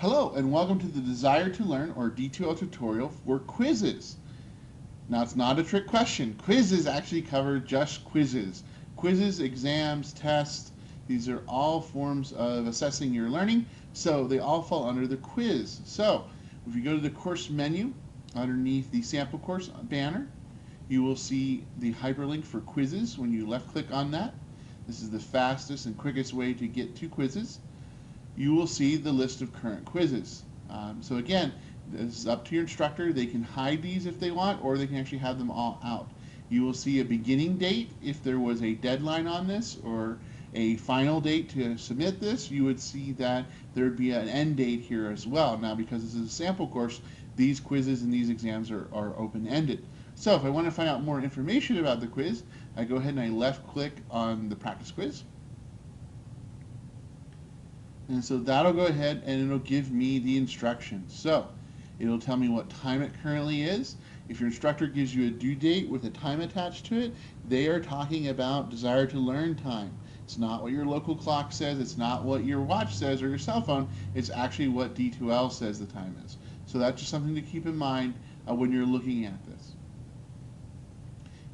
Hello and welcome to the Desire to Learn or D2L tutorial for quizzes. Now it's not a trick question. Quizzes actually cover just quizzes. Quizzes, exams, tests, these are all forms of assessing your learning, so they all fall under the quiz. So if you go to the course menu underneath the sample course banner, you will see the hyperlink for quizzes when you left click on that. This is the fastest and quickest way to get to quizzes. You will see the list of current quizzes. So again, this is up to your instructor. They can hide these if they want, or they can actually have them all out. You will see a beginning date if there was a deadline on this, or a final date to submit this. You would see that there would be an end date here as well. Now, because this is a sample course, these quizzes and these exams are open-ended. So if I want to find out more information about the quiz, I go ahead and I left click on the practice quiz. And so that'll go ahead and it'll give me the instructions. So it'll tell me what time it currently is. If your instructor gives you a due date with a time attached to it, they are talking about Desire to Learn time. It's not what your local clock says, it's not what your watch says or your cell phone, it's actually what D2L says the time is. So that's just something to keep in mind when you're looking at this.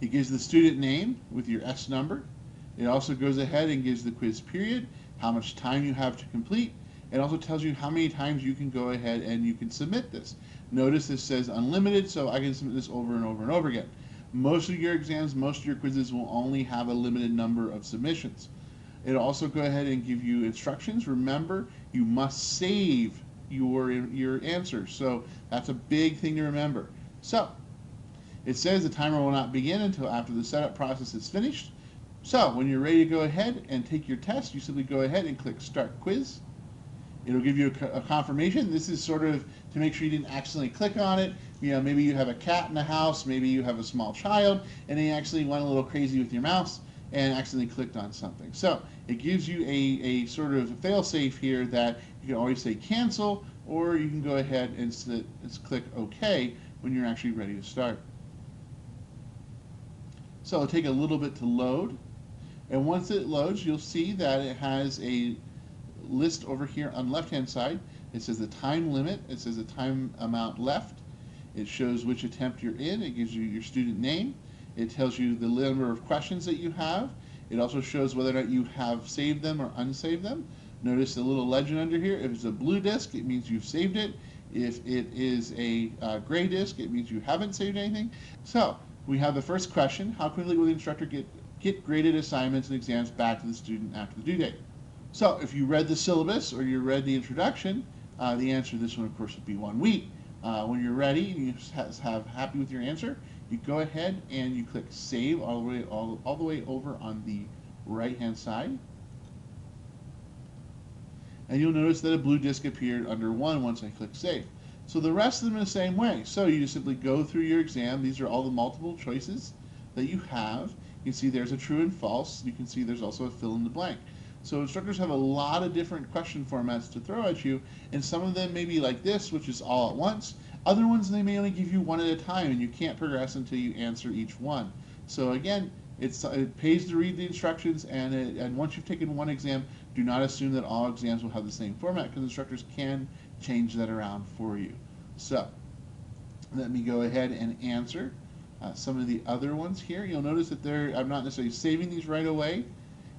It gives the student name with your S number. It also goes ahead and gives the quiz period, how much time you have to complete. It also tells you how many times you can go ahead and you can submit this. Notice this says unlimited, so I can submit this over and over and over again. Most of your exams, most of your quizzes will only have a limited number of submissions. It'll also go ahead and give you instructions. Remember, you must save your answers, so that's a big thing to remember. So it says the timer will not begin until after the setup process is finished. So when you're ready to go ahead and take your test, you simply go ahead and click Start Quiz. It'll give you a confirmation. This is sort of to make sure you didn't accidentally click on it. You know, maybe you have a cat in the house, maybe you have a small child, and they actually went a little crazy with your mouse and accidentally clicked on something. So it gives you a sort of fail-safe here that you can always say cancel, or you can go ahead and click OK when you're actually ready to start. So it'll take a little bit to load. And once it loads, you'll see that it has a list over here on the left-hand side. It says the time limit. It says the time amount left. It shows which attempt you're in. It gives you your student name. It tells you the number of questions that you have. It also shows whether or not you have saved them or unsaved them. Notice the little legend under here. If it's a blue disk, it means you've saved it. If it is a gray disk, it means you haven't saved anything. So we have the first question. How quickly will the instructor get graded assignments and exams back to the student after the due date? So if you read the syllabus or you read the introduction, the answer to this one, of course, would be 1 week. When you're ready and you have happy with your answer, you go ahead and you click Save all the way over on the right-hand side. And you'll notice that a blue disk appeared under 1 once I click Save. So the rest of them are the same way. So you just simply go through your exam. These are all the multiple choices that you have. You can see there's a true and false. You can see there's also a fill in the blank. So instructors have a lot of different question formats to throw at you, and some of them may be like this, which is all at once. Other ones, they may only give you one at a time, and you can't progress until you answer each one. So again, it pays to read the instructions, and once you've taken one exam, do not assume that all exams will have the same format, because instructors can change that around for you. So let me go ahead and answer some of the other ones here. You'll notice that I'm not necessarily saving these right away,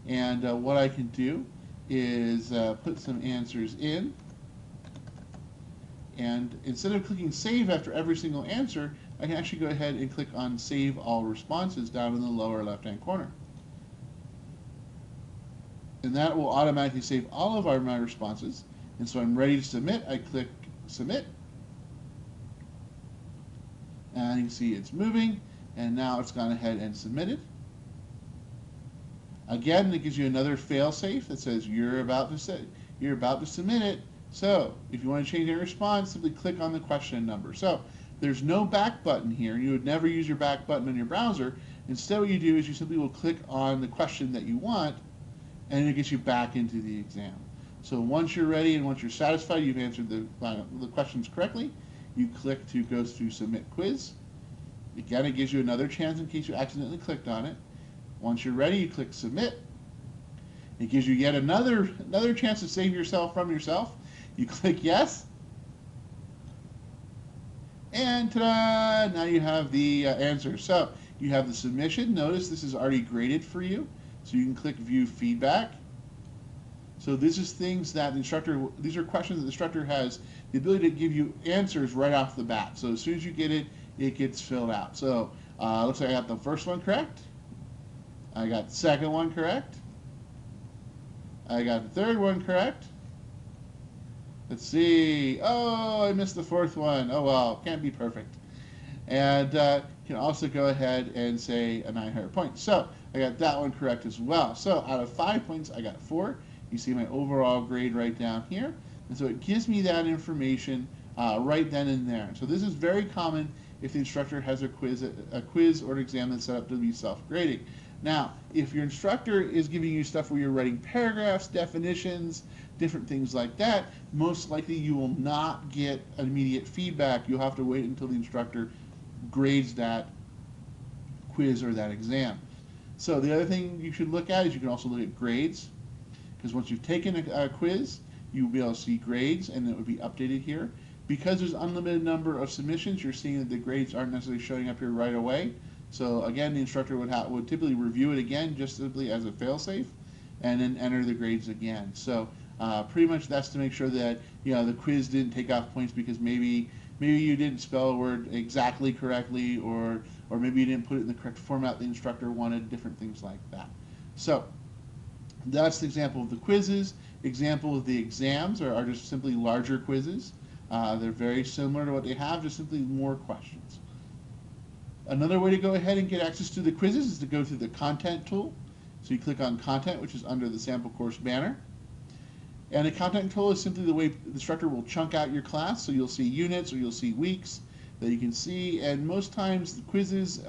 and what I can do is put some answers in, and instead of clicking Save after every single answer, I can actually go ahead and click on Save All Responses down in the lower left-hand corner. And that will automatically save all of my responses. And so I'm ready to submit. I click Submit. And you can see it's moving, and now it's gone ahead and submitted. Again, it gives you another fail-safe that says you're about to submit it. So if you want to change your response, simply click on the question number. So there's no back button here. You would never use your back button on your browser. Instead, what you do is you simply will click on the question that you want, and it gets you back into the exam. So once you're ready and once you're satisfied you've answered the questions correctly, you click to go to Submit Quiz. Again, it gives you another chance in case you accidentally clicked on it. Once you're ready, you click Submit. It gives you yet another chance to save yourself from yourself. You click yes, and ta-da! Now you have the answer. So you have the submission. Notice this is already graded for you, so you can click view feedback. So this is things that the instructor, these are questions that the instructor has the ability to give you answers right off the bat. So as soon as you get it, it gets filled out. So looks like I got the first one correct. I got the second one correct. I got the third one correct. Let's see. Oh, I missed the fourth one. Oh well, can't be perfect. And you can also go ahead and say a 900 points. So I got that one correct as well. So out of 5 points, I got 4. You see my overall grade right down here. And so it gives me that information right then and there. So this is very common if the instructor has a quiz or an exam that's set up to be self-grading. Now, if your instructor is giving you stuff where you're writing paragraphs, definitions, different things like that, most likely you will not get immediate feedback. You'll have to wait until the instructor grades that quiz or that exam. So the other thing you should look at is you can also look at grades, because once you've taken a quiz, you'll be able to see grades, and it would be updated here. Because there's unlimited number of submissions, you're seeing that the grades aren't necessarily showing up here right away. So again, the instructor would typically review it again, just simply as a fail-safe, and then enter the grades again. So pretty much that's to make sure that the quiz didn't take off points because maybe you didn't spell a word exactly correctly, or maybe you didn't put it in the correct format the instructor wanted, different things like that. So that's the example of the quizzes. Example of the exams are just simply larger quizzes. They're very similar to what they have, just simply more questions. Another way to go ahead and get access to the quizzes is to go through the content tool. So you click on content, which is under the sample course banner. And the content tool is simply the way the instructor will chunk out your class. So you'll see units or you'll see weeks that you can see. And most times the quizzes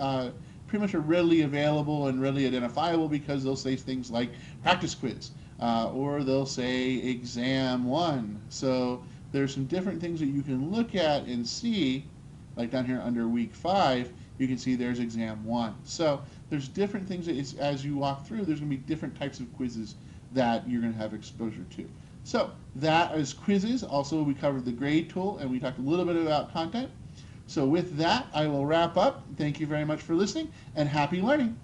pretty much are readily available and readily identifiable because they'll say things like practice quiz or they'll say exam 1. So there's some different things that you can look at and see, like down here under week 5, you can see there's exam 1. So there's different things that as you walk through, there's going to be different types of quizzes that you're going to have exposure to. So that is quizzes. Also, we covered the grade tool, and we talked a little bit about content. So with that, I will wrap up. Thank you very much for listening, and happy learning.